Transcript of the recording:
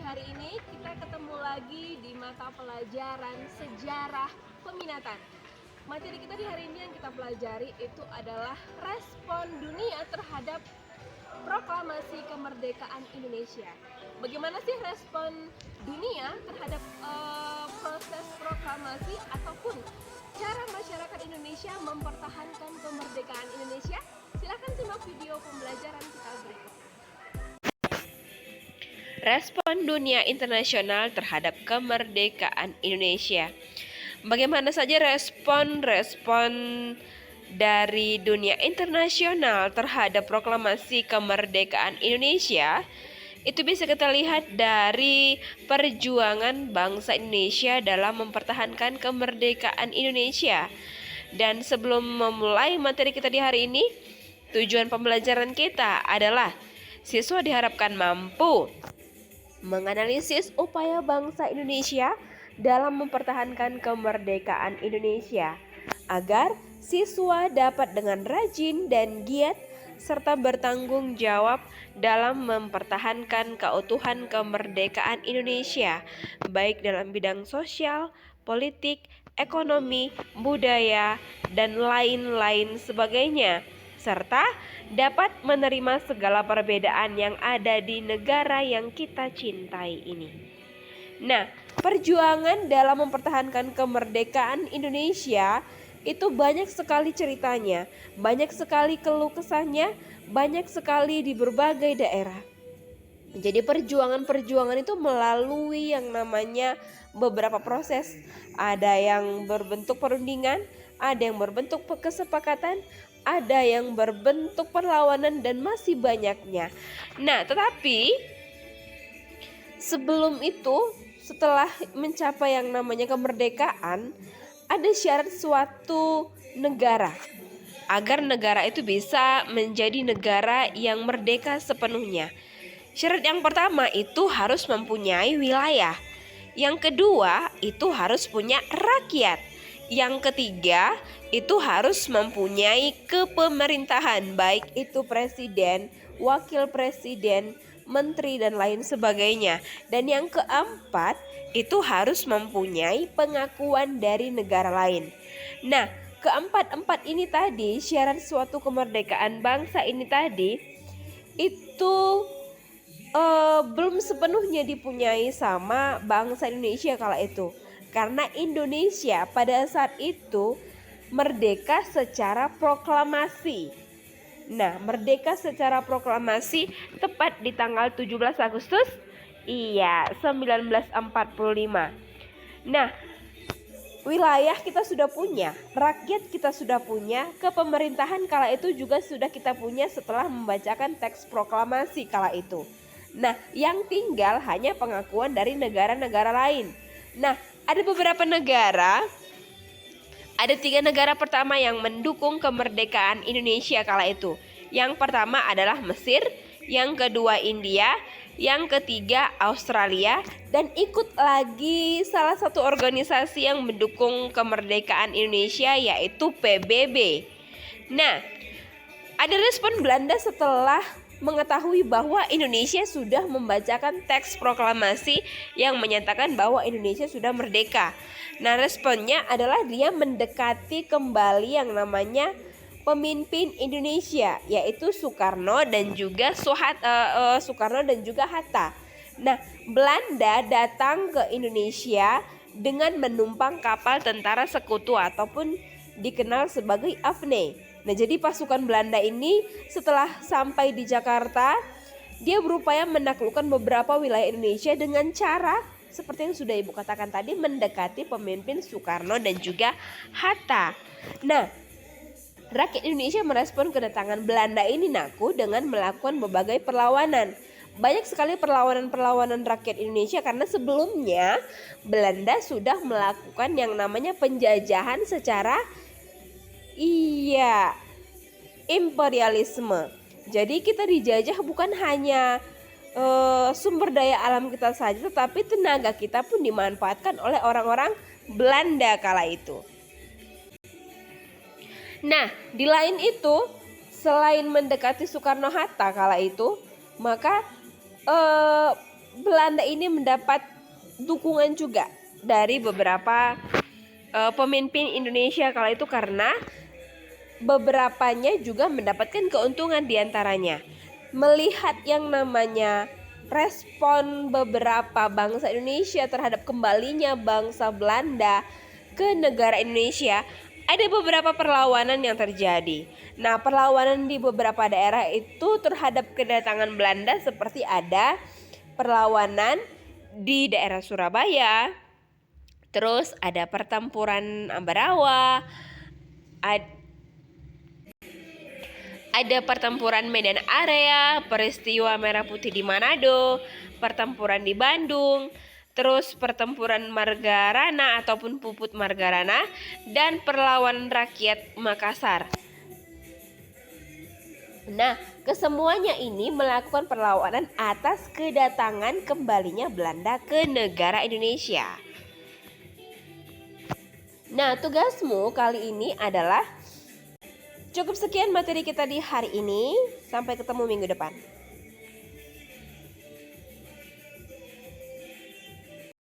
hari ini kita ketemu lagi di mata pelajaran sejarah peminatan. Materi kita di hari ini yang kita pelajari itu adalah respon dunia terhadap proklamasi kemerdekaan Indonesia. Bagaimana sih respon dunia terhadap proses proklamasi ataupun cara masyarakat Indonesia mempertahankan kemerdekaan Indonesia? Silakan simak video pembelajaran kita berikut. Respon dunia internasional terhadap kemerdekaan Indonesia. Bagaimana saja respon dari dunia internasional terhadap proklamasi kemerdekaan Indonesia? Itu bisa kita lihat dari perjuangan bangsa Indonesia dalam mempertahankan kemerdekaan Indonesia. Dan sebelum memulai materi kita di hari ini, tujuan pembelajaran kita adalah siswa diharapkan mampu menganalisis upaya bangsa Indonesia dalam mempertahankan kemerdekaan Indonesia agar siswa dapat dengan rajin dan giat serta bertanggung jawab dalam mempertahankan keutuhan kemerdekaan Indonesia baik dalam bidang sosial, politik, ekonomi, budaya, dan lain-lain sebagainya, serta dapat menerima segala perbedaan yang ada di negara yang kita cintai ini. Nah, perjuangan dalam mempertahankan kemerdekaan Indonesia itu banyak sekali ceritanya, banyak sekali keluh kesahnya, banyak sekali di berbagai daerah. Jadi perjuangan itu melalui yang namanya beberapa proses. Ada yang berbentuk perundingan, ada yang berbentuk kesepakatan, ada yang berbentuk perlawanan, dan masih banyaknya. Nah, tetapi sebelum itu, setelah mencapai yang namanya kemerdekaan, ada syarat suatu negara agar negara itu bisa menjadi negara yang merdeka sepenuhnya. Syarat yang pertama itu harus mempunyai wilayah. Yang kedua itu harus punya rakyat. Yang ketiga itu harus mempunyai kepemerintahan, baik itu presiden, wakil presiden, menteri, dan lain sebagainya. Dan yang keempat itu harus mempunyai pengakuan dari negara lain. Nah, keempat ini tadi, syarat suatu kemerdekaan bangsa ini tadi, itu belum sepenuhnya dipunyai sama bangsa Indonesia kala itu. Karena Indonesia pada saat itu merdeka secara proklamasi. Nah, merdeka secara proklamasi tepat di tanggal 17 Agustus 1945. Nah, wilayah kita sudah punya, rakyat kita sudah punya, kepemerintahan kala itu juga sudah kita punya setelah membacakan teks proklamasi kala itu. Nah, yang tinggal hanya pengakuan dari negara-negara lain. Nah, ada beberapa negara, ada 3 negara pertama yang mendukung kemerdekaan Indonesia kala itu. Yang pertama adalah Mesir, yang kedua India, yang ketiga Australia, dan ikut lagi salah satu organisasi yang mendukung kemerdekaan Indonesia yaitu PBB. Nah, ada respon Belanda setelah mengetahui bahwa Indonesia sudah membacakan teks proklamasi yang menyatakan bahwa Indonesia sudah merdeka. Nah, responnya adalah dia mendekati kembali yang namanya pemimpin Indonesia, yaitu Soekarno dan juga Hatta. Nah, Belanda datang ke Indonesia dengan menumpang kapal tentara sekutu ataupun dikenal sebagai AFNE. Nah, jadi pasukan Belanda ini setelah sampai di Jakarta, dia berupaya menaklukkan beberapa wilayah Indonesia dengan cara seperti yang sudah Ibu katakan tadi, mendekati pemimpin Soekarno dan juga Hatta. Nah, rakyat Indonesia merespon kedatangan Belanda ini dengan melakukan berbagai perlawanan. Banyak sekali perlawanan rakyat Indonesia karena sebelumnya Belanda sudah melakukan yang namanya penjajahan secara imperialisme. Jadi kita dijajah bukan hanya sumber daya alam kita saja, tetapi tenaga kita pun dimanfaatkan oleh orang-orang Belanda kala itu. Nah, di lain itu, selain mendekati Soekarno-Hatta kala itu, maka Belanda ini mendapat dukungan juga dari beberapa pemimpin Indonesia kala itu, karena beberapanya juga mendapatkan keuntungan diantaranya. Melihat yang namanya respon beberapa bangsa Indonesia terhadap kembalinya bangsa Belanda ke negara Indonesia, ada beberapa perlawanan yang terjadi. Nah, perlawanan di beberapa daerah itu terhadap kedatangan Belanda seperti ada perlawanan di daerah Surabaya, terus ada pertempuran Ambarawa, ada pertempuran Medan Area, peristiwa Merah Putih di Manado, pertempuran di Bandung, terus pertempuran Margarana ataupun Puput Margarana, dan perlawanan rakyat Makassar. Nah, kesemuanya ini melakukan perlawanan atas kedatangan kembalinya Belanda ke negara Indonesia. Nah, tugasmu kali ini adalah cukup sekian materi kita di hari ini. Sampai ketemu minggu depan.